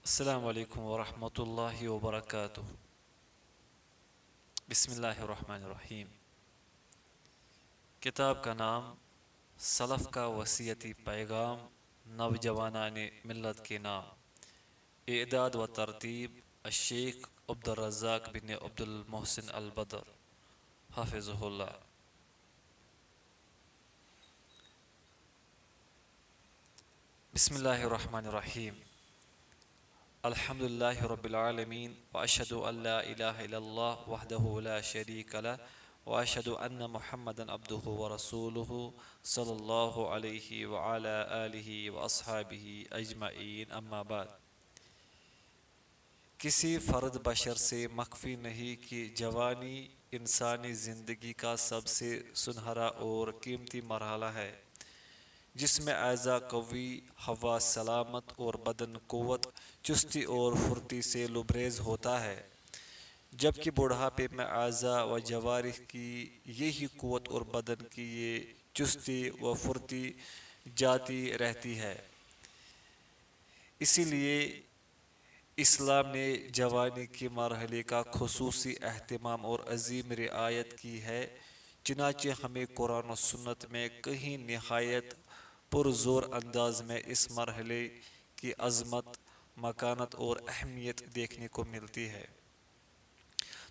السلام علیکم ورحمۃ اللہ وبرکاتہ۔ بسم اللہ الرحمن الرحیم۔ کتاب کا نام سلف کا وصیتی پیغام نوجوانان ملت کے نام، اعداد و ترتیب الشیخ عبدالرزاق بن عبد المحسن البدر حافظہ اللہ۔ بسم اللہ الرحمن الرحیم۔ الحمد للہ رب العالمین واشہد ان لا الہ الا اللہ وحدہ لا شریک لہ واشہد ان محمدا عبدہ ورسولہ صلی اللہ علیہ وعلی آلہ واصحابہ اجمعین، اما بعد۔ کسی فرد بشر سے مخفی نہیں کہ جوانی انسانی زندگی کا سب سے سنہرا اور قیمتی مرحلہ ہے، جس میں اعضاء قوی، حواس سلامت اور بدن قوت، چستی اور پھرتی سے لبریز ہوتا ہے، جبکہ بڑھاپے میں اعضاء و جوارح کی یہی قوت اور بدن کی یہ چستی و پھرتی جاتی رہتی ہے۔ اسی لیے اسلام نے جوانی کے مرحلے کا خصوصی اہتمام اور عظیم رعایت کی ہے، چنانچہ ہمیں قرآن و سنت میں کہیں نہایت پرزور انداز میں اس مرحلے کی عظمت، مکانت اور اہمیت دیکھنے کو ملتی ہے،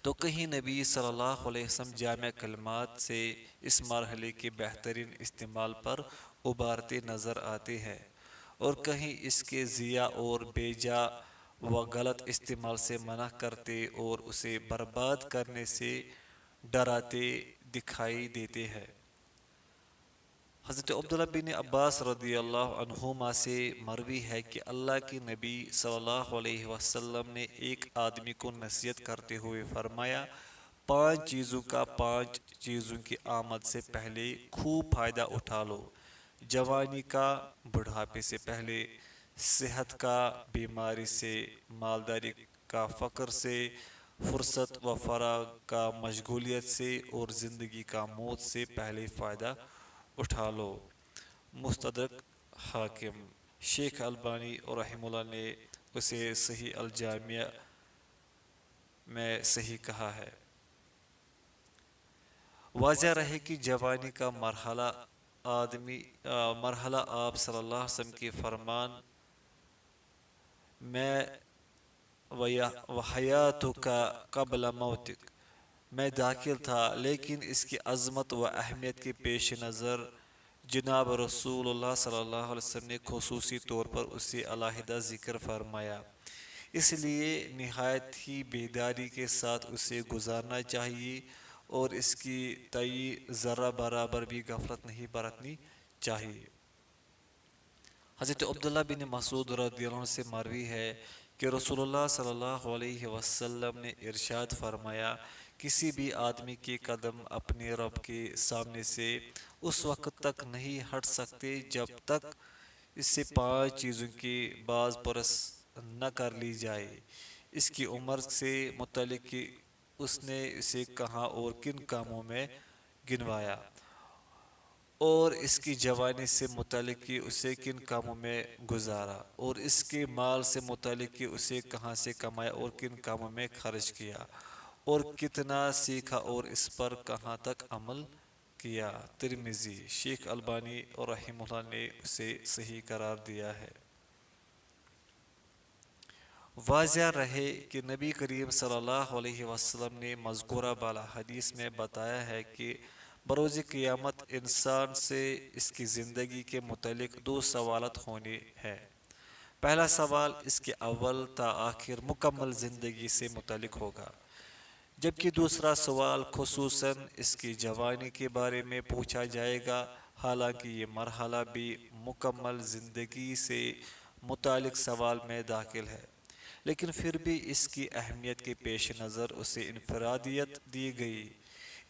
تو کہیں نبی صلی اللہ علیہ وسلم جامع کلمات سے اس مرحلے کے بہترین استعمال پر ابھارتے نظر آتے ہیں، اور کہیں اس کے ضیاع اور بے جا و غلط استعمال سے منع کرتے اور اسے برباد کرنے سے ڈراتے دکھائی دیتے ہیں۔ حضرت عبداللہ بن عباس رضی اللہ عنہما سے مروی ہے کہ اللہ کے نبی صلی اللہ علیہ وسلم نے ایک آدمی کو نصیحت کرتے ہوئے فرمایا، 5 چیزوں کا 5 چیزوں کی آمد سے پہلے خوب فائدہ اٹھا لو: جوانی کا، بڑھاپے سے پہلے، صحت کا، بیماری سے، مالداری کا، فقر سے، فرصت و فراغ کا، مشغولیت سے، اور زندگی کا موت سے پہلے فائدہ اٹھا لو۔ مستدرک حاکم۔ شیخ البانی رحمہ اللہ نے اسے صحیح الجامع میں صحیح کہا ہے۔ واضح رہے کہ جوانی کا مرحلہ آپ صلی اللہ علیہ وسلم کے فرمان میں وَحَيَاتُكَ قَبْلَ مَوْتِكَ میں داخل تھا، لیکن اس کی عظمت و اہمیت کے پیش نظر جناب رسول اللہ صلی اللہ علیہ وسلم نے خصوصی طور پر اسے علیحدہ ذکر فرمایا، اس لیے نہایت ہی بیداری کے ساتھ اسے گزارنا چاہیے اور اس کی تئیں ذرہ برابر بھی غفلت نہیں برتنی چاہیے۔ حضرت عبداللہ بن مسعود رضی اللہ عنہ سے مروی ہے کہ رسول اللہ صلی اللہ علیہ وسلم نے ارشاد فرمایا، کسی بھی آدمی کے قدم اپنے رب کے سامنے سے اس وقت تک نہیں ہٹ سکتے جب تک اس سے 5 چیزوں کی باز پرس نہ کر لی جائے۔ اس کی عمر سے متعلق کہ اس نے اسے کہاں اور کن کاموں میں گنوایا، اور اس کی جوانی سے متعلق کہ اسے کن کاموں میں گزارا، اور اس کے مال سے متعلق کہ اسے کہاں سے کمایا اور کن کاموں میں خرچ کیا، اور کتنا سیکھا اور اس پر کہاں تک عمل کیا۔ ترمذی۔ شیخ البانی رحمہ اللہ نے اسے صحیح قرار دیا ہے۔ واضح رہے کہ نبی کریم صلی اللہ علیہ وسلم نے مذکورہ بالا حدیث میں بتایا ہے کہ بروز قیامت انسان سے اس کی زندگی کے متعلق 2 سوالات ہونے ہیں۔ پہلا سوال اس کے اول تا آخر مکمل زندگی سے متعلق ہوگا، جبکہ دوسرا سوال خصوصاً اس کی جوانی کے بارے میں پوچھا جائے گا۔ حالانکہ یہ مرحلہ بھی مکمل زندگی سے متعلق سوال میں داخل ہے، لیکن پھر بھی اس کی اہمیت کے پیش نظر اسے انفرادیت دی گئی۔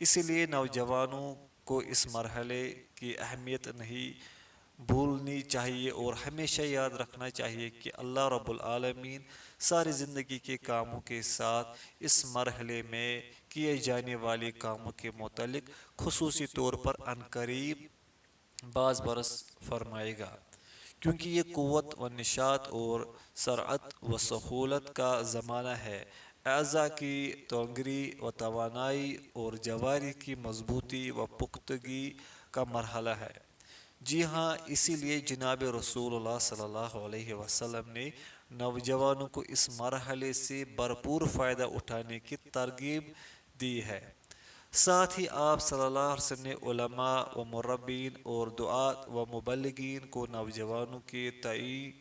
اسی لیے نوجوانوں کو اس مرحلے کی اہمیت نہیں بھولنی چاہیے اور ہمیشہ یاد رکھنا چاہیے کہ اللہ رب العالمین ساری زندگی کے کاموں کے ساتھ اس مرحلے میں کیے جانے والے کاموں کے متعلق خصوصی طور پر عنقریب باز پرس فرمائے گا، کیونکہ یہ قوت و نشاط اور سرعت و سہولت کا زمانہ ہے، اعضاء کی تونگری و توانائی اور جواری کی مضبوطی و پختگی کا مرحلہ ہے۔ جی ہاں، اسی لیے جناب رسول اللہ صلی اللہ علیہ وسلم نے نوجوانوں کو اس مرحلے سے بھرپور فائدہ اٹھانے کی ترغیب دی ہے۔ ساتھ ہی آپ صلی اللہ علیہ وسلم نے علماء و مربین اور دعات و مبلغین کو نوجوانوں کے تئیں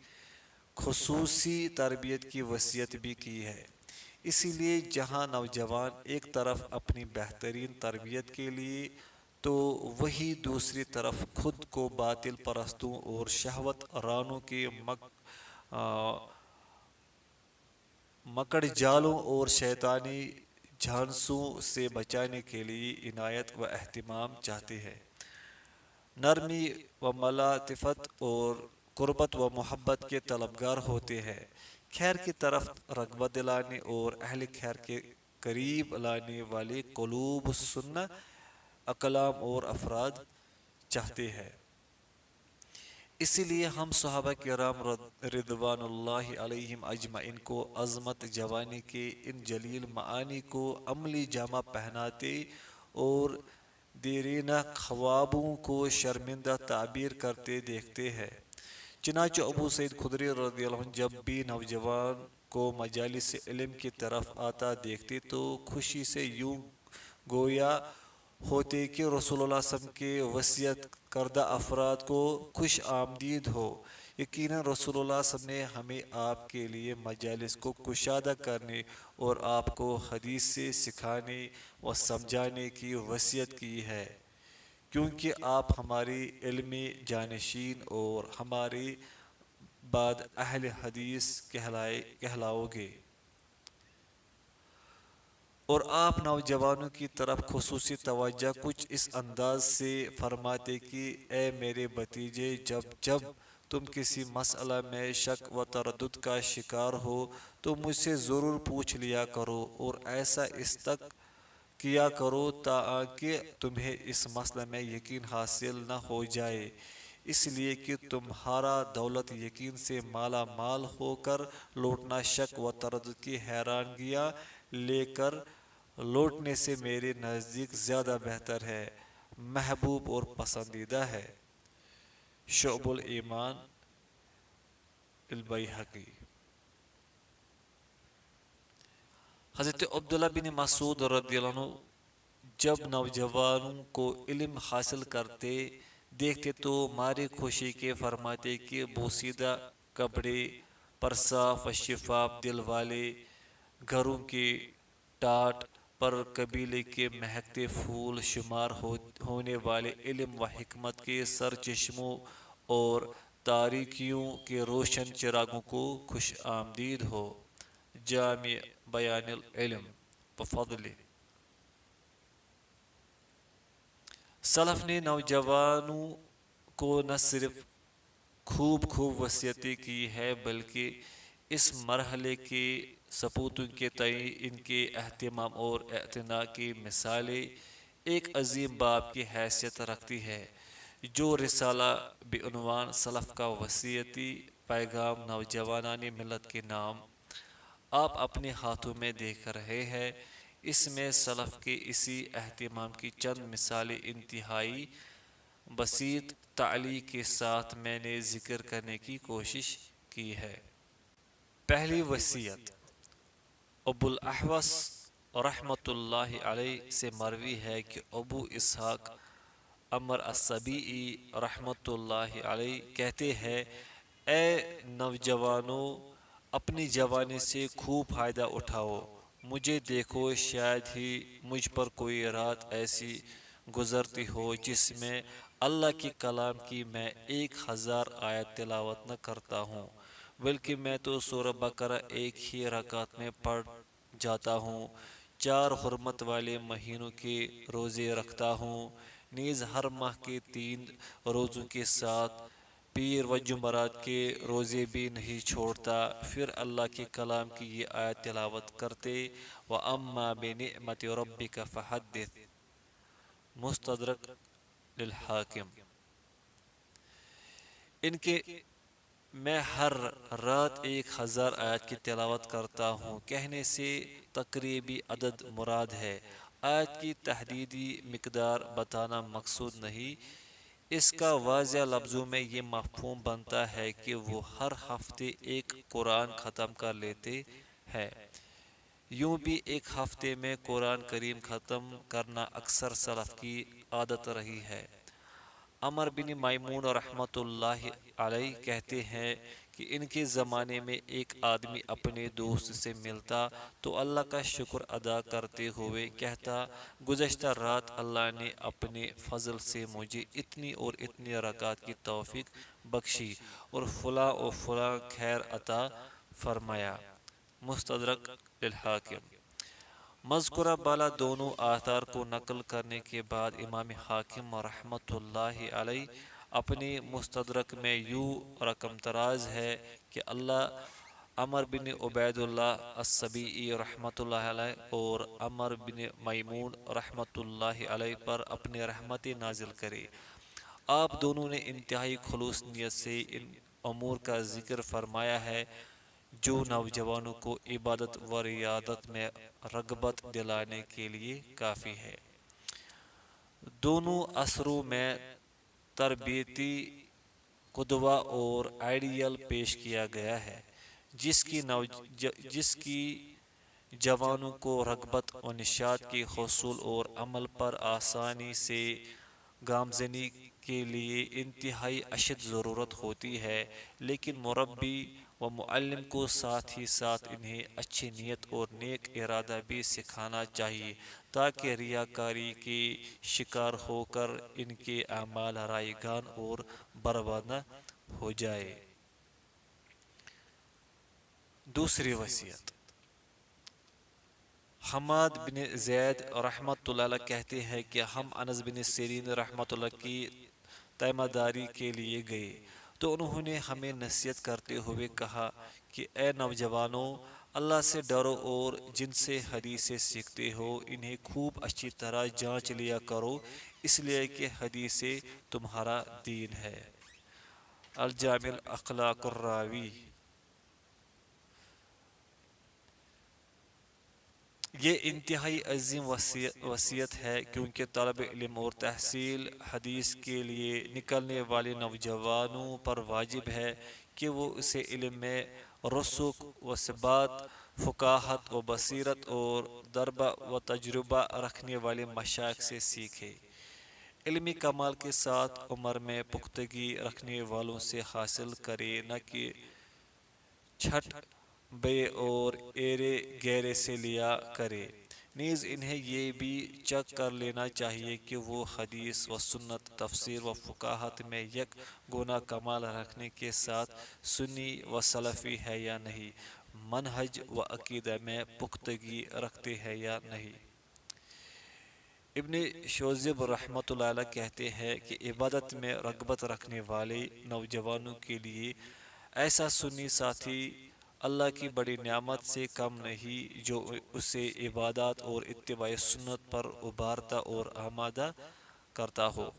خصوصی تربیت کی وصیت بھی کی ہے۔ اسی لیے جہاں نوجوان ایک طرف اپنی بہترین تربیت کے لیے تو وہی دوسری طرف خود کو باطل پرستوں اور شہوت رانوں کے مکڑ جالوں اور شیطانی جھانسوں سے بچانے کے لیے عنایت و اہتمام چاہتے ہیں، نرمی و ملاطفت اور قربت و محبت کے طلبگار ہوتے ہیں، خیر کی طرف رغبت دلانے اور اہل خیر کے قریب لانے والے قلوب سننا اقلام اور افراد چاہتے ہیں۔ اسی لیے ہم صحابہ کرام رضوان اللہ علیہم اجمعین کو عظمت جوانی کے ان جلیل معانی کو عملی جامہ پہناتے اور دیرینہ خوابوں کو شرمندہ تعبیر کرتے دیکھتے ہیں۔ چنانچہ ابو سعید خدری رضی اللہ عنہ جب بھی نوجوان کو مجالس علم کی طرف آتا دیکھتے تو خوشی سے یوں گویا ہوتے کہ رسول اللہ صلی اللہ علیہ وسلم کے وصیت کردہ افراد کو خوش آمدید ہو۔ یقیناً رسول اللہ صلی اللہ علیہ وسلم نے ہمیں آپ کے لیے مجالس کو کشادہ کرنے اور آپ کو حدیث سے سکھانے و سمجھانے کی وصیت کی ہے، کیونکہ آپ ہماری علمی جانشین اور ہمارے بعد اہل حدیث کہلاؤ گے۔ اور آپ نوجوانوں کی طرف خصوصی توجہ کچھ اس انداز سے فرماتے کہ اے میرے بھتیجے، جب تم کسی مسئلہ میں شک و تردد کا شکار ہو تو مجھ سے ضرور پوچھ لیا کرو، اور ایسا اس تک کیا کرو تاکہ تمہیں اس مسئلہ میں یقین حاصل نہ ہو جائے، اس لیے کہ تمہارا دولت یقین سے مالا مال ہو کر لوٹنا شک و تردد کی حیرانگیاں لے کر لوٹنے سے میرے نزدیک زیادہ بہتر ہے، محبوب اور پسندیدہ ہے۔ شعب الایمان البیہقی۔ حضرت عبداللہ بن مسعود رضی اللہ عنہ جب نوجوانوں کو علم حاصل کرتے دیکھتے تو مارے خوشی کے فرماتے کہ بوسیدہ کپڑے، پرصاف و شفاف دل والے گھروں کے ٹاٹ پر قبیلے کے مہکتے پھول شمار ہونے والے علم و حکمت کے سرچشموں اور تاریکیوں کے روشن چراغوں کو خوش آمدید ہو۔ جامع بیان العلم وفضلہ۔ سلف نے نوجوانوں کو نہ صرف خوب وصیتیں کی ہے بلکہ اس مرحلے کے سپوتوں کے تئیں ان کے اہتمام اور اعتناء کی مثالیں ایک عظیم باب کی حیثیت رکھتی ہے۔ جو رسالہ بعنوان سلف کا وصیتی پیغام نوجوانان ملت کے نام آپ اپنے ہاتھوں میں دیکھ رہے ہیں، اس میں سلف کے اسی اہتمام کی چند مثالیں انتہائی بسیط تعلیق کے ساتھ میں نے ذکر کرنے کی کوشش کی ہے۔ پہلی وصیت ابو الاحوص رحمۃ اللہ علیہ سے مروی ہے کہ ابو اسحاق عمر السبیعی رحمۃ اللہ علیہ کہتے ہیں، اے نوجوانوں، اپنی جوانی سے خوب فائدہ اٹھاؤ۔ مجھے دیکھو، شاید ہی مجھ پر کوئی رات ایسی گزرتی ہو جس میں اللہ کے کلام کی میں 1000 آیت تلاوت نہ کرتا ہوں، بلکہ میں تو سورہ بقرہ ایک ہی رکعت میں پڑھ جاتا ہوں۔ 4 حرمت والے مہینوں کے روزے رکھتا ہوں، نیز ہر ماہ کے 3 روزوں کے ساتھ پیر و جمعرات کے روزے بھی نہیں چھوڑتا۔ پھر اللہ کے کلام کی یہ آیت تلاوت کرتے، وَأَمَّا بِنِعْمَةِ رَبِّكَ فَحَدِّثْ۔ مستدرک للحاکم۔ ان کے میں ہر رات 1000 آیت کی تلاوت کرتا ہوں کہنے سے تقریبی عدد مراد ہے، آیت کی تحدیدی مقدار بتانا مقصود نہیں۔ اس کا واضح لفظوں میں یہ مفہوم بنتا ہے کہ وہ ہر ہفتے ایک قرآن ختم کر لیتے ہیں۔ یوں بھی ایک ہفتے میں قرآن کریم ختم کرنا اکثر سلف کی عادت رہی ہے۔ عمر بن میمون رحمۃ اللہ علیہ کہتے ہیں کہ ان کے زمانے میں ایک آدمی اپنے دوست سے ملتا تو اللہ کا شکر ادا کرتے ہوئے کہتا، گزشتہ رات اللہ نے اپنے فضل سے مجھے اتنی اور اتنی رکعات کی توفیق بخشی اور فلاں خیر عطا فرمایا۔ مستدرک للحاکم۔ مذکورہ بالا دونوں آثار کو نقل کرنے کے بعد امام حاکم رحمۃ اللہ علیہ اپنے مستدرک میں یوں رقم تراز ہے کہ اللہ عمر بن عبید اللہ السبیعی رحمۃ اللہ علیہ اور عمر بن میمون رحمۃ اللہ علیہ پر اپنے رحمت نازل کرے۔ آپ دونوں نے انتہائی خلوص نیت سے ان امور کا ذکر فرمایا ہے جو نوجوانوں کو عبادت و ریاضت میں رغبت دلانے کے لیے کافی ہے۔ دونوں اثروں میں تربیتی قدوہ اور آئیڈیل پیش کیا گیا ہے جس کی جوانوں کو رغبت و نشاط کے حصول اور عمل پر آسانی سے گامزنی کے لیے انتہائی اشد ضرورت ہوتی ہے، لیکن مربی و معلم کو ساتھ ہی ساتھ انہیں اچھی نیت اور نیک ارادہ بھی سکھانا چاہیے تاکہ ریاکاری کے شکار ہو کر ان کے اعمال رائے گان اور برباد نہ ہو جائے۔ دوسری وصیت۔ حماد بن زید رحمۃ اللہ علیہ کہتے ہیں کہ ہم انس بن سیرین رحمۃ اللہ کی تیمارداری کے لیے گئے تو انہوں نے ہمیں نصیحت کرتے ہوئے کہا کہ اے نوجوانوں، اللہ سے ڈرو اور جن سے حدیثیں سیکھتے ہو انہیں خوب اچھی طرح جانچ لیا کرو، اس لیے کہ حدیثیں تمہارا دین ہے۔ الجامع الاخلاق الراوی۔ یہ انتہائی عظیم وصیت ہے کیونکہ طلب علم اور تحصیل حدیث کے لیے نکلنے والے نوجوانوں پر واجب ہے کہ وہ اسے علم میں رسوخ و ثبات، فقاہت و بصیرت اور دربہ و تجربہ رکھنے والے مشائخ سے سیکھے۔ علمی کمال کے ساتھ عمر میں پختگی رکھنے والوں سے حاصل کرے، نہ کہ چھٹ بے اور ایرے گیرے سے لیا کرے۔ نیز انہیں یہ بھی چیک کر لینا چاہیے کہ وہ حدیث و سنت، تفسیر و فقاہت میں یک گنا کمال رکھنے کے ساتھ سنی و سلفی ہے یا نہیں، منہج و عقیدہ میں پختگی رکھتے ہیں یا نہیں۔ ابن شوذب رحمۃ اللہ علیہ کہتے ہیں کہ عبادت میں رغبت رکھنے والے نوجوانوں کے لیے ایسا سنی ساتھی اللہ کی بڑی نعمت سے کم نہیں جو اسے عبادات اور اتباع سنت پر ابھارتا اور آمادہ کرتا ہو۔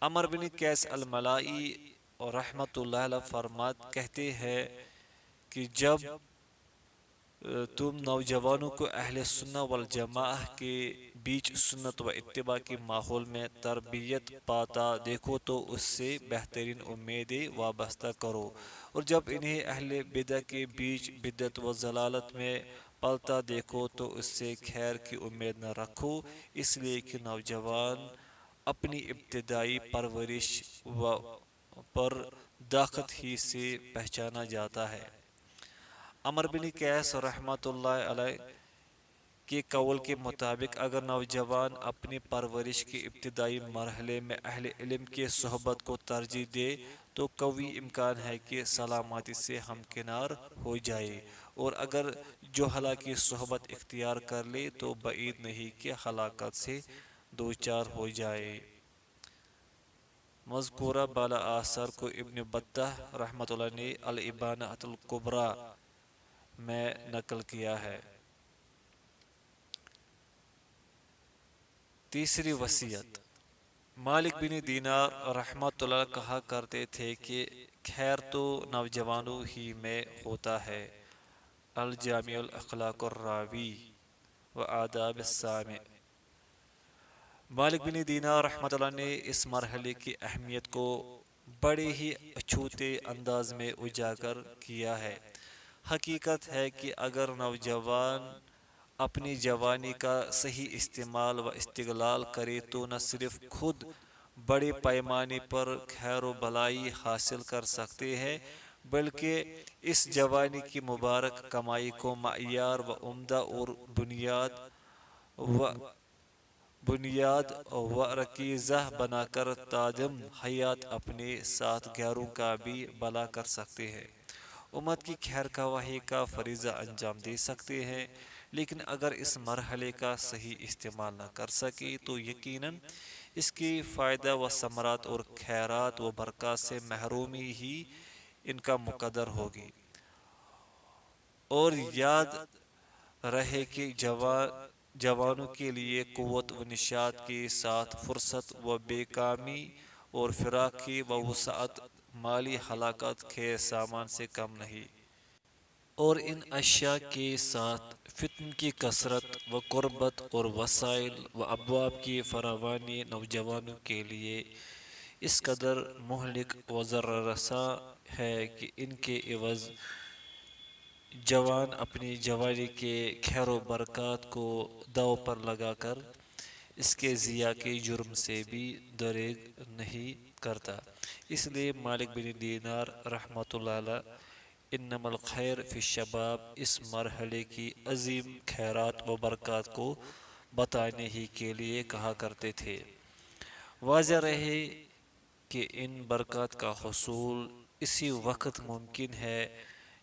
عمر بن قیس الملائی رحمۃ اللہ علیہ کہتے ہیں کہ جب تم نوجوانوں کو اہل سنہ والجماعہ کے بیچ سنت و اتباع کے ماحول میں تربیت پاتا دیکھو تو اس سے بہترین امیدیں وابستہ کرو، اور جب انہیں اہل بدع کے بیچ بدعت و ضلالت میں پلتا دیکھو تو اس سے خیر کی امید نہ رکھو، اس لیے کہ نوجوان اپنی ابتدائی پرورش پر داخت ہی سے پہچانا جاتا ہے۔ عمر بن قیس رحمۃ اللہ علیہ کے قول کے مطابق اگر نوجوان اپنی پرورش کے ابتدائی مرحلے میں اہل علم کی صحبت کو ترجیح دے تو قوی امکان ہے کہ سلامتی سے ہمکنار ہو جائے، اور اگر جہلا کی صحبت اختیار کر لے تو بعید نہیں کہ ہلاکت سے دوچار ہو جائے۔ مذکورہ بالا آثار کو ابن بطح رحمۃ اللہ نے الابانہ الکبریٰ میں نقل کیا ہے۔ تیسری وصیت۔ مالک بن دینار رحمۃ اللہ کہا کرتے تھے کہ خیر تو نوجوانوں ہی میں ہوتا ہے۔ الجامع الاخلاق الراوی و آداب السامع۔ مالک بن دینار رحمۃ اللہ نے اس مرحلے کی اہمیت کو بڑے ہی اچھوتے انداز میں اجاگر کیا ہے۔ حقیقت ہے کہ اگر نوجوان اپنی جوانی کا صحیح استعمال و استغلال کرے تو نہ صرف خود بڑے پیمانے پر خیر و بلائی حاصل کر سکتے ہیں، بلکہ اس جوانی کی مبارک کمائی کو معیار و عمدہ اور و رکیزہ بنا کر تادم حیات اپنے ساتھ غیروں کا بھی بھلا کر سکتے ہیں، امت کی خیر خواہی کا فریضہ انجام دے سکتے ہیں۔ لیکن اگر اس مرحلے کا صحیح استعمال نہ کر سکے تو یقیناً اس کی فائدہ و ثمرات اور خیرات و برکات سے محرومی ہی ان کا مقدر ہوگی۔ اور یاد رہے کہ جوانوں کے لیے قوت و نشاط کے ساتھ فرصت و بے کامی اور فراقی و وسعت مالی ہلاکت کے سامان سے کم نہیں۔ اور ان اشیاء کے ساتھ فتن کی کثرت و قربت اور وسائل و ابواب کی فراوانی نوجوانوں کے لیے اس قدر مہلک و ضرر رساں ہے کہ ان کے عوض جوان اپنی جوانی کے خیر و برکات کو داؤ پر لگا کر اس کے ضیاع کے جرم سے بھی دریغ نہیں کرتا۔ اس لیے مالک بن دینار رحمۃ اللہ علیہ انما الخیر فی الشباب اس مرحلے کی عظیم خیرات و برکات کو بتانے ہی کے لیے کہا کرتے تھے۔ واضح رہے کہ ان برکات کا حصول اسی وقت ممکن ہے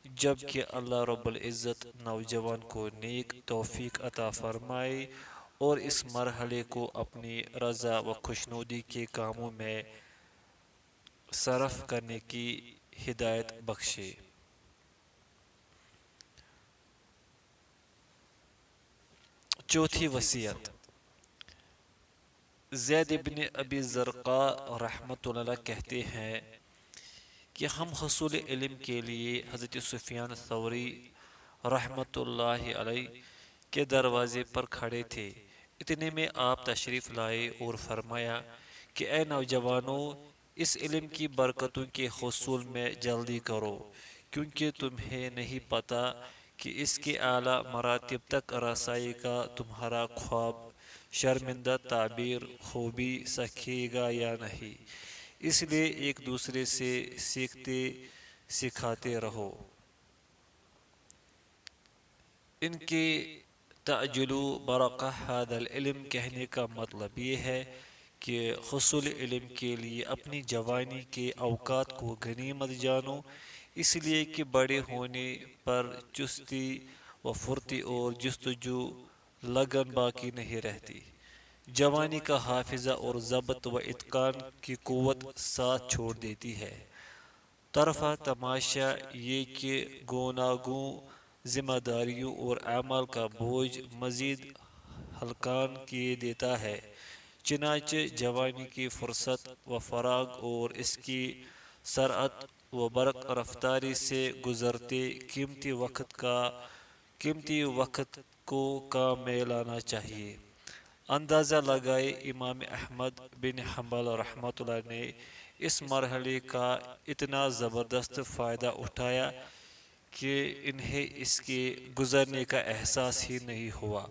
جب کہ اللہ رب العزت نوجوان کو نیک توفیق عطا فرمائے اور اس مرحلے کو اپنی رضا و خوشنودی کے کاموں میں صرف کرنے کی ہدایت بخشے۔ چوتھی وصیت۔ زید بن ابی زرقاء رحمۃ اللہ کہتے ہیں کہ ہم حصول علم کے لیے حضرت سفیان ثوری رحمۃ اللہ علیہ کے دروازے پر کھڑے تھے۔ اتنے میں آپ تشریف لائے اور فرمایا کہ اے نوجوانوں، اس علم کی برکتوں کے حصول میں جلدی کرو، کیونکہ تمہیں نہیں پتہ کہ اس کے اعلیٰ مراتب تک رسائی کا تمہارا خواب شرمندہ تعبیر ہو بھی سکے گا یا نہیں۔ اس لیے ایک دوسرے سے سیکھتے سکھاتے رہو۔ ان کے تعجلوا برقہ ھذا العلم کہنے کا مطلب یہ ہے کہ حصول علم کے لیے اپنی جوانی کے اوقات کو غنیمت جانو، اس لیے کہ بڑے ہونے پر چستی و پھرتی اور جستجو لگن باقی نہیں رہتی۔ جوانی کا حافظہ اور ضبط و اتقان کی قوت ساتھ چھوڑ دیتی ہے۔ طرفہ تماشا یہ کہ گوناگوں ذمہ داریوں اور اعمال کا بوجھ مزید ہلکان کیے دیتا ہے۔ چنانچہ جوانی کی فرصت و فراغ اور اس کی سرعت و برق رفتاری سے گزرتے قیمتی وقت کو کام میں لانا چاہیے۔ اندازہ لگائے امام احمد بن حنبل رحمۃ اللہ نے اس مرحلے کا اتنا زبردست فائدہ اٹھایا کہ انہیں اس کے گزرنے کا احساس ہی نہیں ہوا۔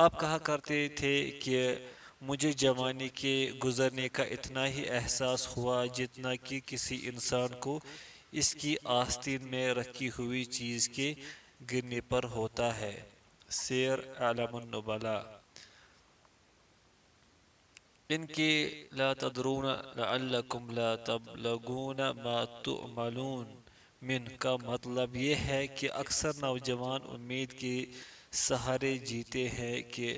آپ کہا کرتے تھے کہ مجھے جوانی کے گزرنے کا اتنا ہی احساس ہوا جتنا کہ کسی انسان کو اس کی آستین میں رکھی ہوئی چیز کے گرنے پر ہوتا ہے۔ سیر اعلام النبلاء۔ ان کے لا تدرون لعلکم لا تبلغون ما تؤملون من کا مطلب یہ ہے کہ اکثر نوجوان امید کے سہارے جیتے ہیں کہ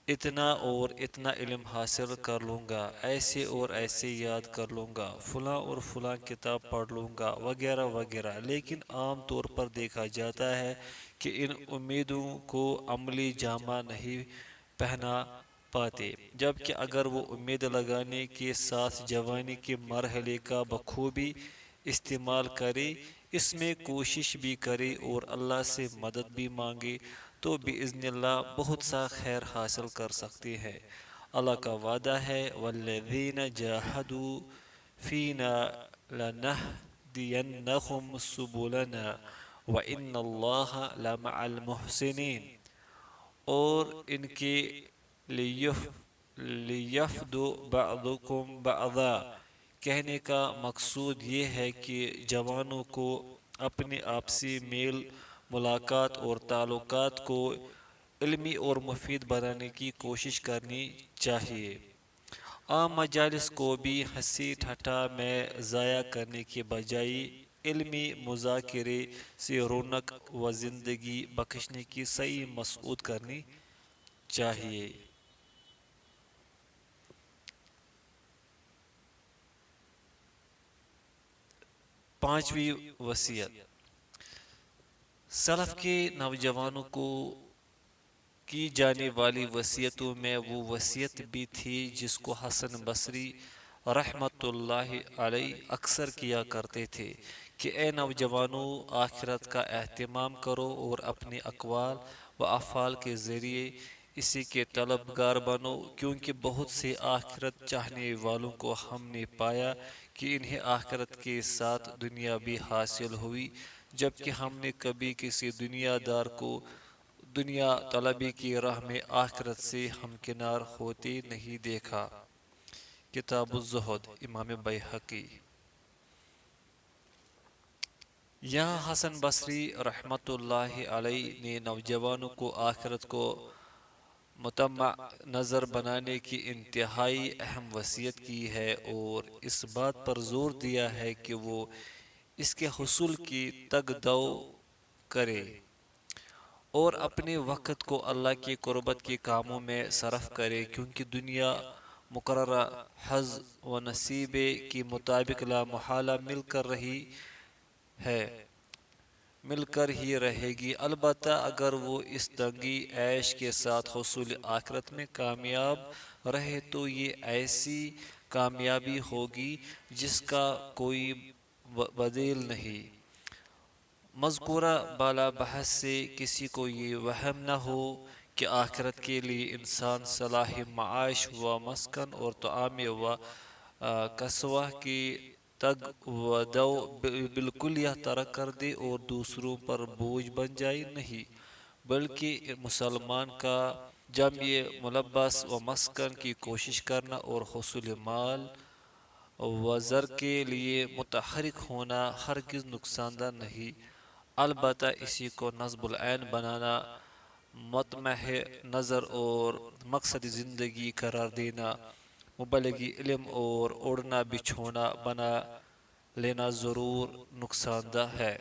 اتنا اور اتنا علم حاصل کر لوں گا، ایسے اور ایسے یاد کر لوں گا، فلاں اور فلاں کتاب پڑھ لوں گا، وغیرہ وغیرہ۔ لیکن عام طور پر دیکھا جاتا ہے کہ ان امیدوں کو عملی جامہ نہیں پہنا پاتے، جبکہ اگر وہ امید لگانے کے ساتھ جوانی کے مرحلے کا بخوبی استعمال کرے، اس میں کوشش بھی کرے اور اللہ سے مدد بھی مانگے تو بِإِذْنِ اللہ بہت سا خیر حاصل کر سکتے ہیں۔ اللہ کا وعدہ ہے وَالَّذِينَ جَاهَدُوا فِينَا لَنَهْدِيَنَّهُمْ سُبُلَنَا وَإِنَّ اللَّهَ لَمَعَ الْمُحْسِنِينَ، اور ان کے لیفدو بعضکم بعضا کہنے کا مقصود یہ ہے کہ جوانوں کو اپنے آپسی میل ملاقات اور تعلقات کو علمی اور مفید بنانے کی کوشش کرنی چاہیے۔ عام مجالس کو بھی ہنسی ٹھٹا میں ضائع کرنے کے بجائے علمی مذاکرے سے رونق و زندگی بخشنے کی صحیح مسعود کرنی چاہیے۔ پانچویں وصیت، سلف کے نوجوانوں کو کی جانے والی وصیتوں میں وہ وصیت بھی تھی جس کو حسن بصری رحمت اللہ علیہ اکثر کیا کرتے تھے کہ اے نوجوانوں، آخرت کا اہتمام کرو اور اپنے اقوال و افعال کے ذریعے اسی کے طلبگار بنو، کیونکہ بہت سے آخرت چاہنے والوں کو ہم نے پایا کہ انہیں آخرت کے ساتھ دنیا بھی حاصل ہوئی، جبکہ ہم نے کبھی کسی دنیا دار کو دنیا طلبی کی راہ میں آخرت سے ہمکنار ہوتے نہیں دیکھا۔ کتاب الزہد، امام بیہقی۔ یہاں حسن بصری رحمت اللہ علیہ نے نوجوانوں کو آخرت کو مطمع نظر بنانے کی انتہائی اہم وصیت کی ہے اور اس بات پر زور دیا ہے کہ وہ اس کے حصول کی تگ دو کرے اور اپنے وقت کو اللہ کی قربت کے کاموں میں صرف کرے، کیونکہ دنیا مقررہ حظ و نصیب کے مطابق لا محالہ مل کر ہی رہے گی، البتہ اگر وہ اس تنگی عیش کے ساتھ حصول آخرت میں کامیاب رہے تو یہ ایسی کامیابی ہوگی جس کا کوئی بدیل نہیں۔ مذکورہ بالا بحث سے کسی کو یہ وہم نہ ہو کہ آخرت کے لیے انسان صلاح معاش و مسکن اور طعام و کسوہ کی تگ و دو بالکل یہ ترک کر دے اور دوسروں پر بوجھ بن جائے، نہیں، بلکہ مسلمان کا جمع ملبس و مسکن کی کوشش کرنا اور حصول مال و زر کے لیے متحرک ہونا ہرگز نقصان دہ نہیں، البتہ اسی کو نصب العین بنانا، مطمع نظر اور مقصد زندگی قرار دینا، مبلغی علم اور اوڑھنا بچھونا بنا لینا ضرور نقصان دہ ہے۔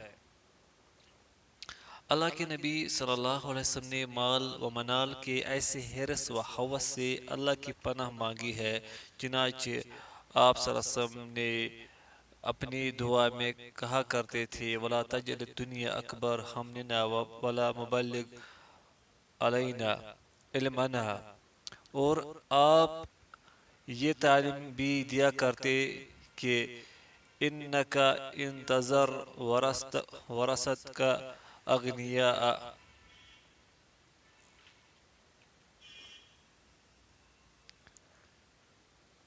اللہ کے نبی صلی اللہ علیہ وسلم نے مال و منال کے ایسے حرص و ہوس سے اللہ کی پناہ مانگی ہے، چنانچہ آپ صلی اللہ علیہ وسلم نے اپنی دعا میں کہا کرتے تھے وَلَا تَجْعَلِ الدُّنْيَا أَكْبَرَ ہَمِّنَا وَلَا مُبَلِّغْ عَلَيْنَا عِلْمَنَا، اور آپ یہ تعلیم بھی دیا کرتے کہ اِنَّكَ إِن تَذَرْ وَرَثَتْكَ أَغْنِيَاءَ،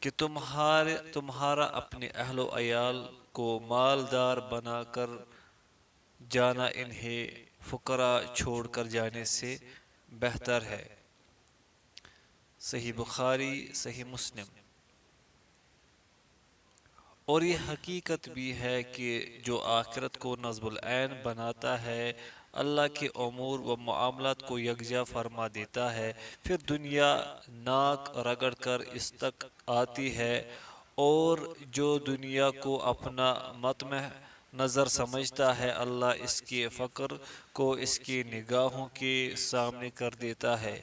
کہ تمہارا اپنے اہل و عیال کو مالدار بنا کر جانا انہیں فقراء چھوڑ کر جانے سے بہتر ہے۔ صحیح بخاری، صحیح مسلم۔ اور یہ حقیقت بھی ہے کہ جو آخرت کو نصب العین بناتا ہے، اللہ کے امور و معاملات کو یکجا فرما دیتا ہے، پھر دنیا ناک رگڑ کر اس تک آتی ہے، اور جو دنیا کو اپنا مطمع نظر سمجھتا ہے، اللہ اس کے فقر کو اس کی نگاہوں کے سامنے کر دیتا ہے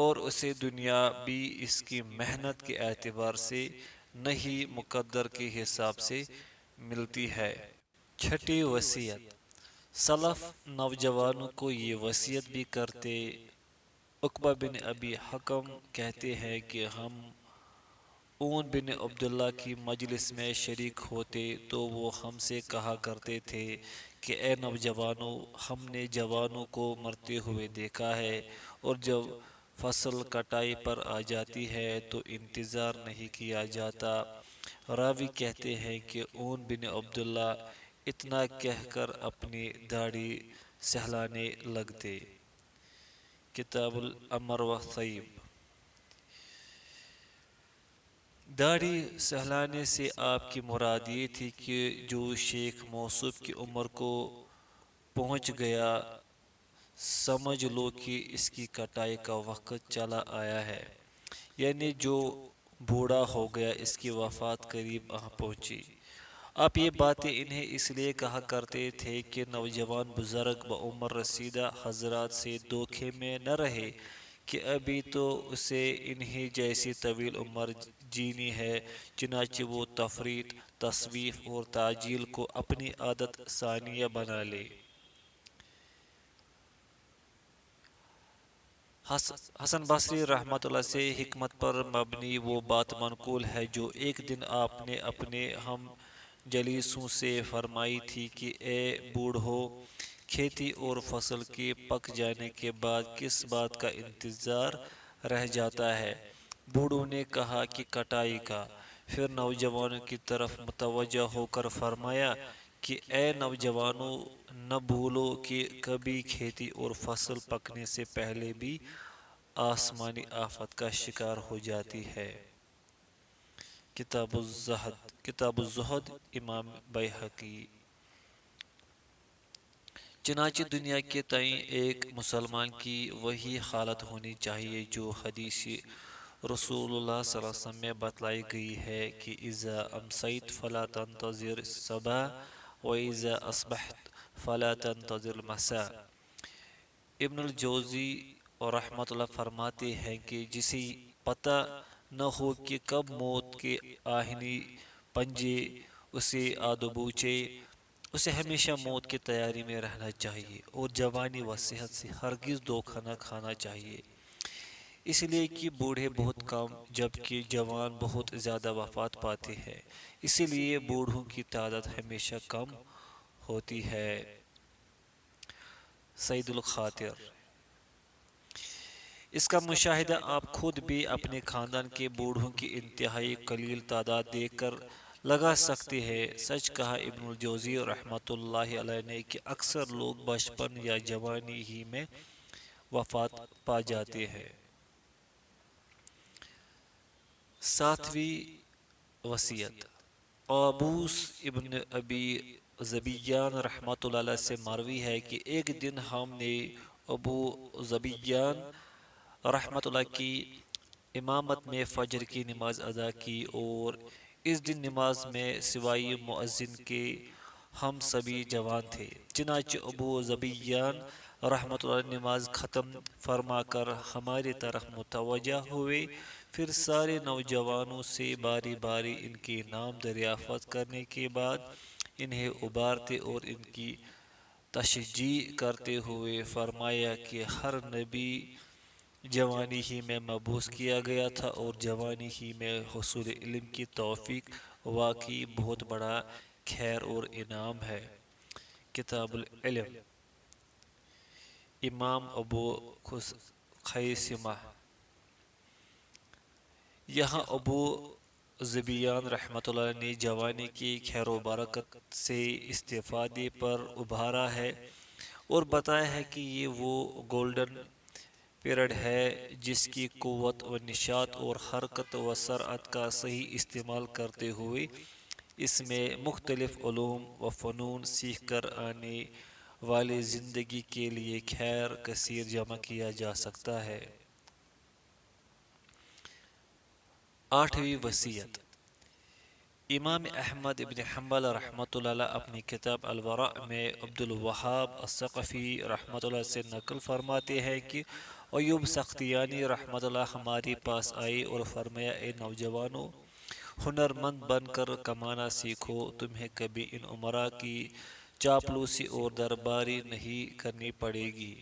اور اسے دنیا بھی اس کی محنت کے اعتبار سے نہیں مقدر کے حساب سے ملتی ہے۔ چھٹی وصیت، سلف نوجوانوں کو یہ وصیت بھی کرتے۔ عقبہ بن ابی حکم کہتے ہیں کہ ہم اون بن عبداللہ کی مجلس میں شریک ہوتے تو وہ ہم سے کہا کرتے تھے کہ اے نوجوانوں، ہم نے جوانوں کو مرتے ہوئے دیکھا ہے، اور جب فصل کٹائی پر آ جاتی ہے تو انتظار نہیں کیا جاتا۔ راوی کہتے ہیں کہ اون بن عبداللہ اتنا کہہ کر اپنی داڑھی سہلانے لگتے۔ کتاب الامر و طیب۔ داڑھی سہلانے سے آپ کی مراد یہ تھی کہ جو شیخ موصوف کی عمر کو پہنچ گیا، سمجھ لو کہ اس کی کٹائی کا وقت چلا آیا ہے، یعنی جو بوڑھا ہو گیا، اس کی وفات قریب آ پہنچی۔ آپ یہ باتیں انہیں اس لیے کہا کرتے تھے کہ نوجوان بزرگ بعمر رسیدہ حضرات سے دھوکے میں نہ رہے کہ ابھی تو اسے انہی جیسی طویل عمر جینی ہے، چنانچہ وہ تفریط، تسویف اور تعجیل کو اپنی عادت ثانیہ بنا لے۔ حسن بصری رحمۃ اللہ سے حکمت پر مبنی وہ بات منقول ہے جو ایک دن آپ نے اپنے ہم جلیسوں سے فرمائی تھی کہ اے بوڑھو، کھیتی اور فصل کے پک جانے کے بعد کس بات کا انتظار رہ جاتا ہے؟ بوڑھوں نے کہا کہ کٹائی کا۔ پھر نوجوانوں کی طرف متوجہ ہو کر فرمایا کہ اے نوجوانوں، نہ بھولو کہ کبھی کھیتی اور فصل پکنے سے پہلے بھی آسمانی آفت کا شکار ہو جاتی ہے۔ کتاب الزہد، امام بیہقی۔ چنانچہ دنیا کے تئیں ایک مسلمان کی وہی حالت ہونی چاہیے جو حدیث رسول اللہ صلی اللہ علیہ وسلم میں بتلائی گئی ہے کہ اذا امسیت فلا تنتظر الصباح واذا اصبحت فلا تنتظر المساء۔ ابن الجوزی اور رحمت اللہ فرماتے ہیں کہ جسے پتہ نہ ہو کہ کب موت کے آہنی پنجے اسے آ دبوچے، اسے ہمیشہ موت کی تیاری میں رہنا چاہیے اور جوانی و صحت سے ہرگز دھوکہ نہ کھانا چاہیے، اس لیے کہ بوڑھے بہت کم جبکہ جوان بہت زیادہ وفات پاتے ہیں، اسی لیے بوڑھوں کی تعداد ہمیشہ کم ہوتی ہے۔ سعید الخاطر۔ اس کا مشاہدہ آپ خود بھی اپنے خاندان کے بوڑھوں کی انتہائی قلیل تعداد دیکھ کر لگا سکتے ہیں۔ سچ کہا ابن الجوزی رحمۃ اللہ علیہ نے کہ اکثر لوگ بچپن یا جوانی ہی میں وفات پا جاتے ہیں۔ ساتویں وصیت۔ قابوس ابن ابی ذبیان رحمۃ اللہ علیہ سے مروی ہے کہ ایک دن ہم نے ابو ذبیان رحمۃ اللہ کی امامت میں فجر کی نماز ادا کی، اور اس دن نماز میں سوائے مؤذن کے ہم سبھی جوان تھے۔ چنانچہ ابو ذبیان رحمۃ اللہ نماز ختم فرما کر ہماری طرف متوجہ ہوئے، پھر سارے نوجوانوں سے باری باری ان کے نام دریافت کرنے کے بعد انہیں ابارتے اور ان کی تشجیع کرتے ہوئے فرمایا کہ ہر نبی جوانی ہی میں مبعوث کیا گیا تھا، اور جوانی ہی میں حصول علم کی توفیق واقعی بہت بڑا خیر اور انعام ہے۔ کتاب العلم، امام ابو خیثمہ۔ یہاں ابو ذبیان رحمۃ اللہ نے جوانی کی خیر و برکت سے استفادے پر ابھارا ہے اور بتایا ہے کہ یہ وہ گولڈن پیریڈ ہے جس کی قوت و نشاط اور حرکت و سرعت کا صحیح استعمال کرتے ہوئے اس میں مختلف علوم و فنون سیکھ کر آنے والے زندگی کے لیے خیر کثیر جمع کیا جا سکتا ہے۔ آٹھویں وصیت۔ امام احمد ابن حنبل رحمۃ اللہ اپنی کتاب الورع میں عبد الوہاب الثقفی رحمۃ اللہ سے نقل فرماتے ہیں کہ ایوب سختیانی رحمۃ اللہ ہمارے پاس آئے اور فرمایا، اے نوجوانوں، ہنر مند بن کر کمانا سیکھو، تمہیں کبھی ان امراء کی چاپلوسی اور درباری نہیں کرنی پڑے گی۔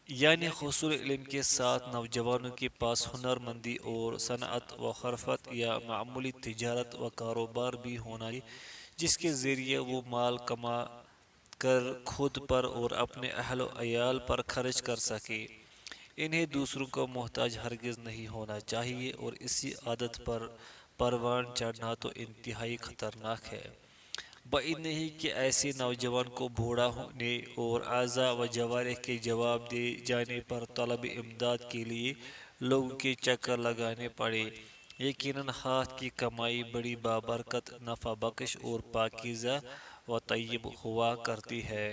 یعنی حصول علم کے ساتھ نوجوانوں کے پاس ہنر مندی اور صنعت و حرفت یا معمولی تجارت و کاروبار بھی ہونا چاہیے، جس کے ذریعے وہ مال کما کر خود پر اور اپنے اہل و عیال پر خرچ کر سکے۔ انہیں دوسروں کا محتاج ہرگز نہیں ہونا چاہیے، اور اسی عادت پر پروان چڑھنا تو انتہائی خطرناک ہے۔ بعید نہیں کہ ایسے نوجوان کو بوڑھا ہونے اور اعضاء و جوارح کے جواب دے جانے پر طلب امداد کے لیے لوگوں کے چکر لگانے پڑے۔ یقیناً ہاتھ کی کمائی بڑی بابرکت، نفع بخش اور پاکیزہ و طیب ہوا کرتی ہے۔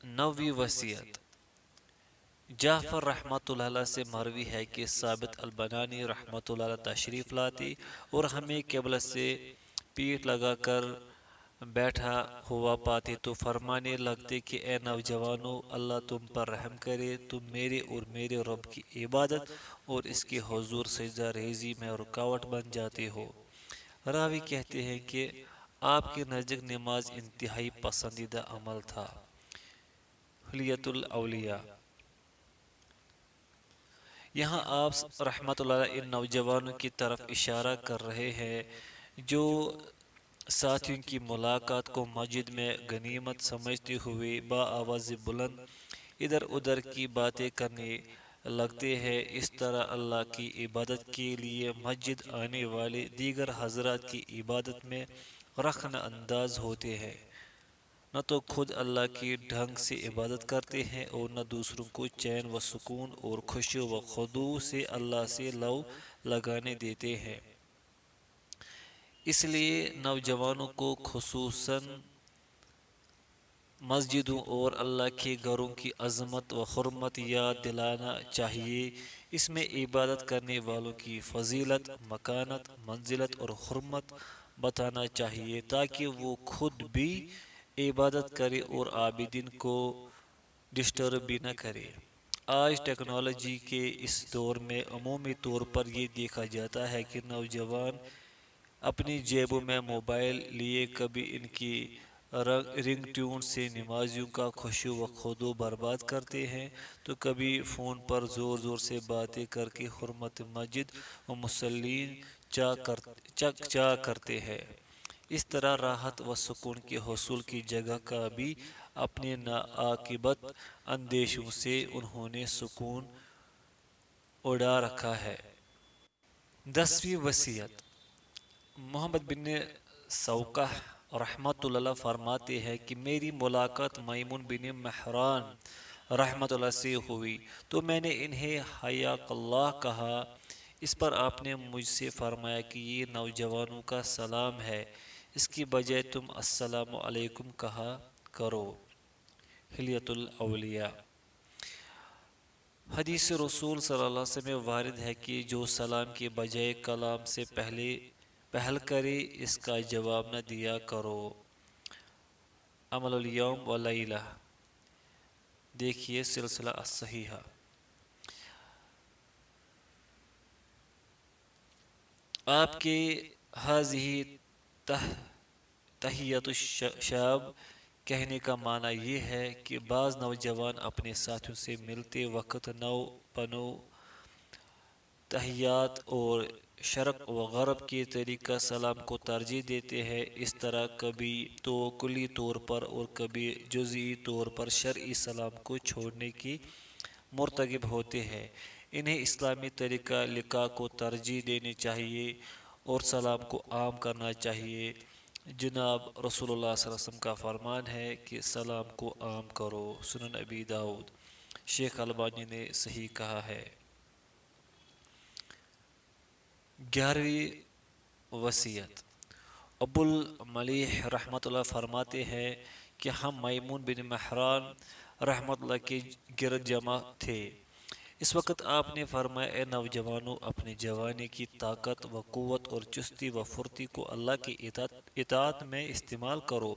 نویں وصیت جعفر رحمۃ اللہ علیہ سے مروی ہے کہ ثابت البنانی رحمۃ اللہ علیہ تشریف لاتے اور ہمیں قبلہ سے پیٹھ لگا کر بیٹھا ہوا پاتے تو فرمانے لگتے کہ اے نوجوانوں، اللہ تم پر رحم کرے، تم میرے اور میرے رب کی عبادت اور اس کے حضور سجدہ ریزی میں رکاوٹ بن جاتے ہو۔ راوی کہتے ہیں کہ آپ کے نزدیک نماز انتہائی پسندیدہ عمل تھا۔ حلیۃ الاولیاء۔ یہاں آپ رحمت اللہ علیہ ان نوجوانوں کی طرف اشارہ کر رہے ہیں جو ساتھیوں کی ملاقات کو مسجد میں غنیمت سمجھتے ہوئے بآواز بلند ادھر ادھر کی باتیں کرنے لگتے ہیں۔ اس طرح اللہ کی عبادت کے لیے مسجد آنے والے دیگر حضرات کی عبادت میں رخنہ انداز ہوتے ہیں، نہ تو خود اللہ کے ڈھنگ سے عبادت کرتے ہیں اور نہ دوسروں کو چین و سکون اور خشوع و خضوع سے اللہ سے لو لگانے دیتے ہیں۔ اس لیے نوجوانوں کو خصوصاً مسجدوں اور اللہ کے گھروں کی عظمت و حرمت یاد دلانا چاہیے۔ اس میں عبادت کرنے والوں کی فضیلت، مکانت، منزلت اور حرمت بتانا چاہیے تاکہ وہ خود بھی عبادت کرے اور عابدین کو ڈسٹرب بھی نہ کرے۔ آج ٹیکنالوجی کے اس دور میں عمومی طور پر یہ دیکھا جاتا ہے کہ نوجوان اپنی جیبوں میں موبائل لیے کبھی ان کی رنگ ٹیون سے نمازیوں کا خشوع و خضوع برباد کرتے ہیں تو کبھی فون پر زور زور سے باتیں کر کے حرمت مسجد و مصلین چاک کرتے ہیں۔ اس طرح راحت و سکون کے حصول کی جگہ کا بھی اپنے ناعاقبت اندیشوں سے انہوں نے سکون اڑا رکھا ہے۔ 10ویں وصیت محمد بن سوقہ رحمۃ اللہ فرماتے ہیں کہ میری ملاقات میمون بن مہران رحمۃ اللہ سے ہوئی تو میں نے انہیں حیاک اللہ کہا۔ اس پر آپ نے مجھ سے فرمایا کہ یہ نوجوانوں کا سلام ہے، اس کی بجائے تم السلام علیکم کہا کرو۔ حلیۃ الاولیاء۔ حدیث رسول صلی اللہ علیہ وسلم میں وارد ہے کہ جو سلام کے بجائے کلام سے پہل کرے اس کا جواب نہ دیا کرو۔ عمل الیوم و لیلہ، دیکھیے سلسلہ الصحیحہ۔ آپ کے ہذہ تحیۃ الشاب کہنے کا معنی یہ ہے کہ بعض نوجوان اپنے ساتھیوں سے ملتے وقت نو پنو تحیات اور شرق و غرب کے طریقہ سلام کو ترجیح دیتے ہیں۔ اس طرح کبھی تو کلی طور پر اور کبھی جزئی طور پر شرعی سلام کو چھوڑنے کی مرتکب ہوتے ہیں۔ انہیں اسلامی طریقہ لقاء کو ترجیح دینی چاہیے اور سلام کو عام کرنا چاہیے۔ جناب رسول اللہ صلی اللہ علیہ وسلم کا فرمان ہے کہ سلام کو عام کرو۔ سنن ابی داؤد۔ شیخ البانی نے صحیح کہا ہے۔ 11ویں وصیت ابو الملیح رحمۃ اللہ فرماتے ہیں کہ ہم میمون بن مہران رحمۃ اللہ کے گرد جمع تھے۔ اس وقت آپ نے فرمایا اے نوجوانوں، اپنی جوانی کی طاقت و قوت اور چستی و پھرتی کو اللہ کی اطاعت میں استعمال کرو،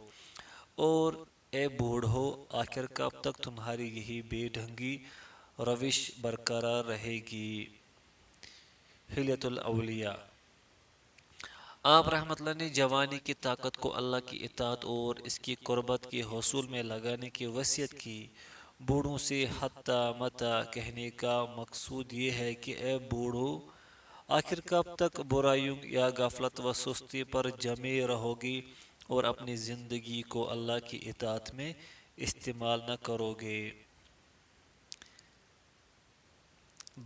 اور اے بوڑھو، آخر کب تک تمہاری یہی بے ڈھنگی روش برقرار رہے گی۔ حلیۃ الاولیاء۔ آپ رحمۃ اللہ نے جوانی کی طاقت کو اللہ کی اطاعت اور اس کی قربت کے حصول میں لگانے کی وصیت کی۔ بوڑھوں سے حتی متی کہنے کا مقصود یہ ہے کہ اے بوڑھو، آخر کب تک برائیوں یا غفلت و سستی پر جمے رہو گی اور اپنی زندگی کو اللہ کی اطاعت میں استعمال نہ کرو گے۔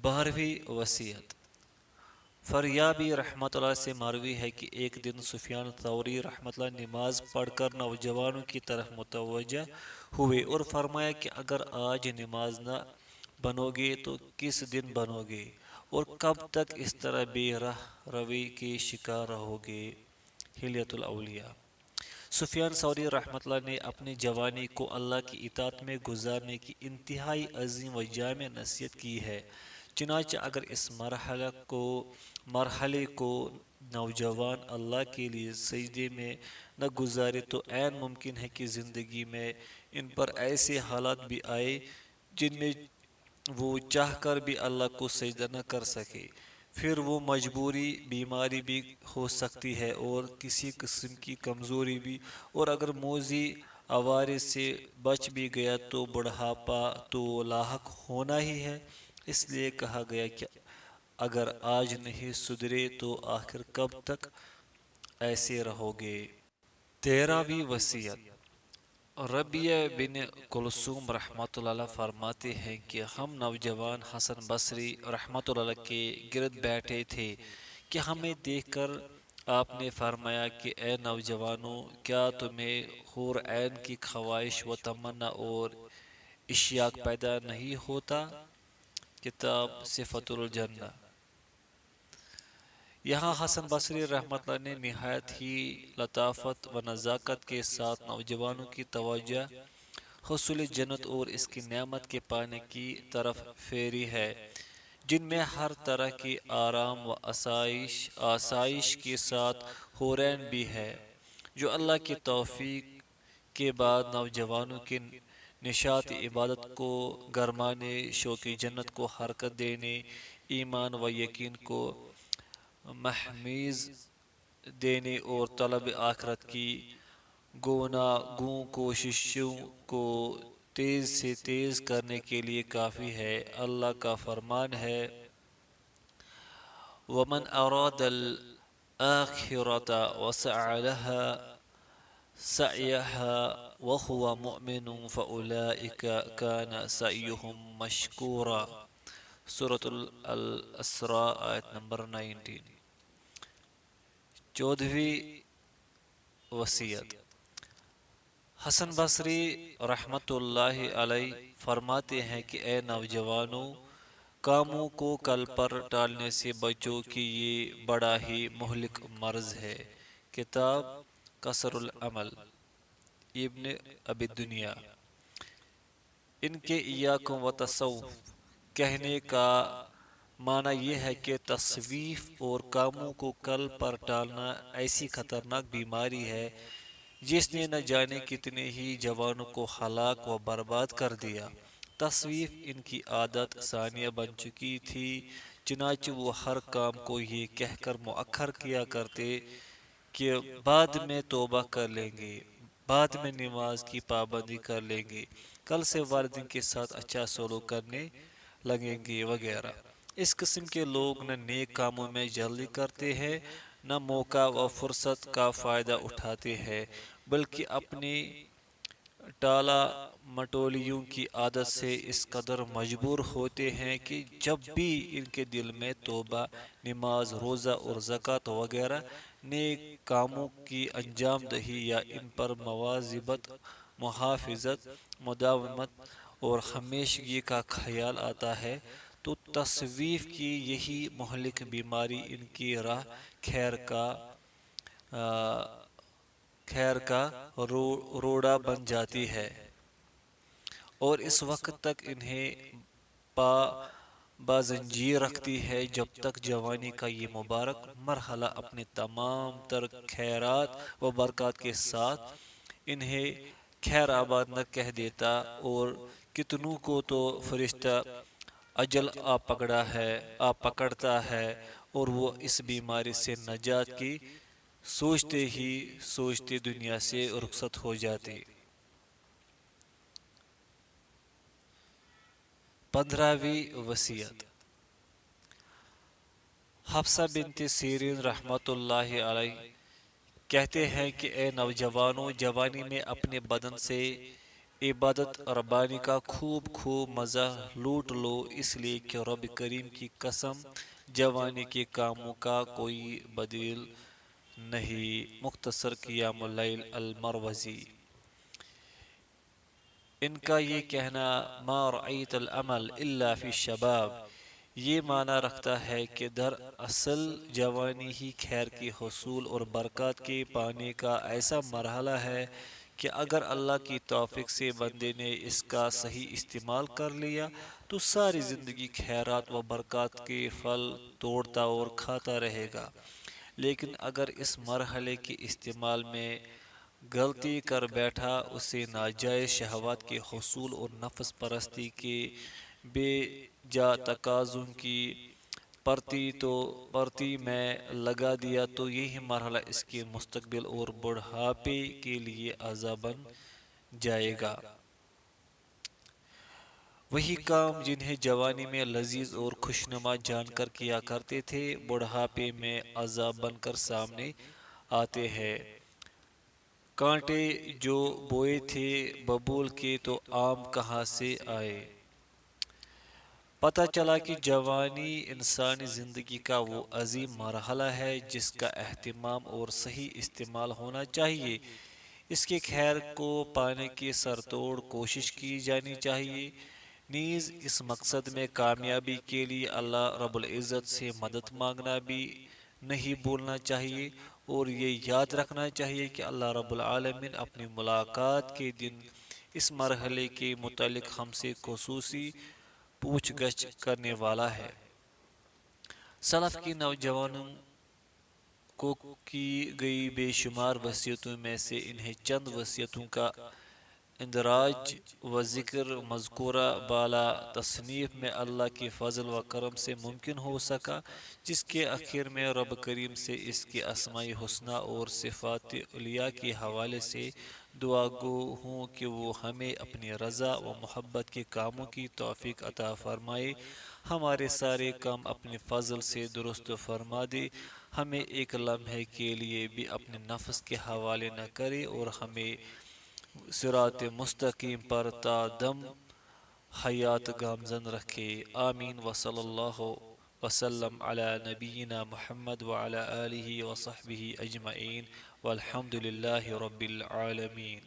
12ویں وصیت۔ فریابی رحمۃ اللہ سے مروی ہے کہ ایک دن سفیان ثوری رحمۃ اللہ نماز پڑھ کر نوجوانوں کی طرف متوجہ ہوئے اور فرمایا کہ اگر آج نماز نہ بنو گے تو کس دن بنو گے اور کب تک اس طرح بے راہ روی کے شکار رہو گے۔ حلیۃ الاولیاء۔ سفیان ثوری رحمۃ اللہ نے اپنی جوانی کو اللہ کی اطاعت میں گزارنے کی انتہائی عظیم و جامع نصیحت کی ہے۔ چنانچہ اگر اس مرحلے کو نوجوان اللہ کے لیے سجدے میں نہ گزارے تو عین ممکن ہے کہ زندگی میں ان پر ایسے حالات بھی آئے جن میں وہ چاہ کر بھی اللہ کو سجدہ نہ کر سکے۔ پھر وہ مجبوری، بیماری بھی ہو سکتی ہے اور کسی قسم کی کمزوری بھی، اور اگر موذی عوارض سے بچ بھی گیا تو بڑھاپا تو لاحق ہونا ہی ہے۔ اس لیے کہا گیا کہ اگر آج نہیں سدھرے تو آخر کب تک ایسے رہو گے۔ 13ویں وصیت۔ ربیہ بن کلثوم رحمۃ اللہ فرماتے ہیں کہ ہم نوجوان حسن بصری رحمۃ اللہ کے گرد بیٹھے تھے کہ ہمیں دیکھ کر آپ نے فرمایا کہ اے نوجوانوں، کیا تمہیں حور عین کی خواہش و تمنا اور اشتیاق پیدا نہیں ہوتا؟ کتاب صفۃ الجنہ۔ یہاں حسن بصری رحمۃ اللہ نے نہایت ہی لطافت و نزاکت کے ساتھ نوجوانوں کی توجہ حصول جنت اور اس کی نعمت کے پانے کی طرف پھیری ہے، جن میں ہر طرح کی آرام و آسائش کے ساتھ حورین بھی ہے، جو اللہ کی توفیق کے بعد نوجوانوں کے نشاط عبادت کو گرمانے، شوق جنت کو حرکت دینے، ایمان و یقین کو مہمیز دینے اور طلب آخرت کی گوناگوں کوششوں کو تیز سے تیز کرنے کے لیے کافی ہے۔ اللہ کا فرمان ہے، وَمَنْ أَرَادَ الْآخِرَةَ وَسَعَى لَهَا سَعْيَهَا وَهُوَ مُؤْمِنٌ فَأُولَئِكَ كَانَ سَعْيُهُمْ مَشْكُورًا۔ سورۃ الاسراء آیت نمبر 19۔ 14ویں وصیت۔ حسن بصری رحمۃ اللہ علیہ فرماتے ہیں کہ اے نوجوانوں، کاموں کو کل پر ٹالنے سے بچو کہ یہ بڑا ہی مہلک مرض ہے۔ کتاب قصر العمل، ابن ابی الدنیا۔ ان کے ایاکم و تصوف کہنے کا معنی یہ ہے کہ تصویف اور کاموں کو کل پر ٹالنا ایسی خطرناک بیماری ہے جس نے نہ جانے کتنے ہی جوانوں کو ہلاک و برباد کر دیا۔ تصویف ان کی عادت ثانیہ بن چکی تھی، چنانچہ وہ ہر کام کو یہ کہہ کر مؤخر کیا کرتے کہ بعد میں توبہ کر لیں گے، بعد میں نماز کی پابندی کر لیں گے، کل سے والدین کے ساتھ اچھا سلوک کرنے لگیں گے وغیرہ۔ اس قسم کے لوگ نہ نیک کاموں میں جلدی کرتے ہیں، نہ موقع و فرصت کا فائدہ اٹھاتے ہیں، بلکہ اپنی ٹالا مٹولیوں کی عادت سے اس قدر مجبور ہوتے ہیں کہ جب بھی ان کے دل میں توبہ، نماز، روزہ اور زکوٰۃ وغیرہ نیک کاموں کی انجام دہی یا ان پر مواظبت، محافظت، مداومت اور ہمیشگی کا خیال آتا ہے تو تصویف کی یہی مہلک بیماری ان کی راہ خیر کا روڑا بن جاتی ہے اور اس وقت تک انہیں بازنجیر رکھتی ہے جب تک جوانی کا یہ مبارک مرحلہ اپنے تمام تر خیرات و برکات کے ساتھ انہیں خیر آباد نہ کہہ دیتا۔ اور کتنوں کو تو فرشتہ اجل آ پکڑتا ہے اور وہ اس بیماری سے نجات کی سوچتے ہی سوچتے دنیا سے رخصت ہو جاتے۔ 15ویں وصیت۔ حفصہ بنت سیرین رحمۃ اللہ علیہ کہتے ہیں کہ اے نوجوانوں، جوانی میں اپنے بدن سے عبادت ربانی کا خوب مزہ لوٹ لو، اس لیے کہ رب کریم کی قسم جوانی کے کاموں کا کوئی بدیل نہیں۔ مختصر قیام اللیل المروزی۔ ان کا یہ کہنا ما رأیت العمل الا فی الشباب یہ معنی رکھتا ہے کہ دراصل جوانی ہی خیر کے حصول اور برکات کے پانے کا ایسا مرحلہ ہے کہ اگر اللہ کی توفیق سے بندے نے اس کا صحیح استعمال کر لیا تو ساری زندگی خیرات و برکات کے پھل توڑتا اور کھاتا رہے گا، لیکن اگر اس مرحلے کے استعمال میں غلطی کر بیٹھا، اسے ناجائز شہوات کے حصول اور نفس پرستی کے بے جا تقاضوں کی پرتی میں لگا دیا تو یہی مرحلہ اس کے مستقبل اور بڑھاپے کے لیے عذاب بن جائے گا۔ وہی کام جنہیں جوانی میں لذیذ اور خوشنما جان کر کیا کرتے تھے، بڑھاپے میں عذاب بن کر سامنے آتے ہیں۔ کانٹے جو بوئے تھے ببول کے تو آم کہاں سے آئے۔ پتہ چلا کہ جوانی انسانی زندگی کا وہ عظیم مرحلہ ہے جس کا اہتمام اور صحیح استعمال ہونا چاہیے۔ اس کے خیر کو پانے کی سرتوڑ کوشش کی جانی چاہیے۔ نیز اس مقصد میں کامیابی کے لیے اللہ رب العزت سے مدد مانگنا بھی نہیں بھولنا چاہیے، اور یہ یاد رکھنا چاہیے کہ اللہ رب العالمین اپنی ملاقات کے دن اس مرحلے کے متعلق ہم سے خصوصی پوچھ گچھ کرنے والا ہے۔ سلف کی نوجوانوں کو کی گئی بے شمار وصیتوں میں سے انہیں چند وصیتوں کا اندراج و ذکر مذکورہ بالا تصنیف میں اللہ کے فضل و کرم سے ممکن ہو سکا، جس کے آخر میں رب کریم سے اس کے اسماء حسنی اور صفات علیٰ کے حوالے سے دعا گو ہوں کہ وہ ہمیں اپنی رضا و محبت کے کاموں کی توفیق عطا فرمائے، ہمارے سارے کام اپنے فضل سے درست فرما دے، ہمیں ایک لمحے کے لیے بھی اپنے نفس کے حوالے نہ کرے، اور ہمیں صراط مستقیم پر تا دم حیات گامزن رکھے۔ آمین۔ وصلی اللہ وسلم علی نبینا محمد وعلی آلہ وصحبہ اجمعین والحمد للہ رب العالمین۔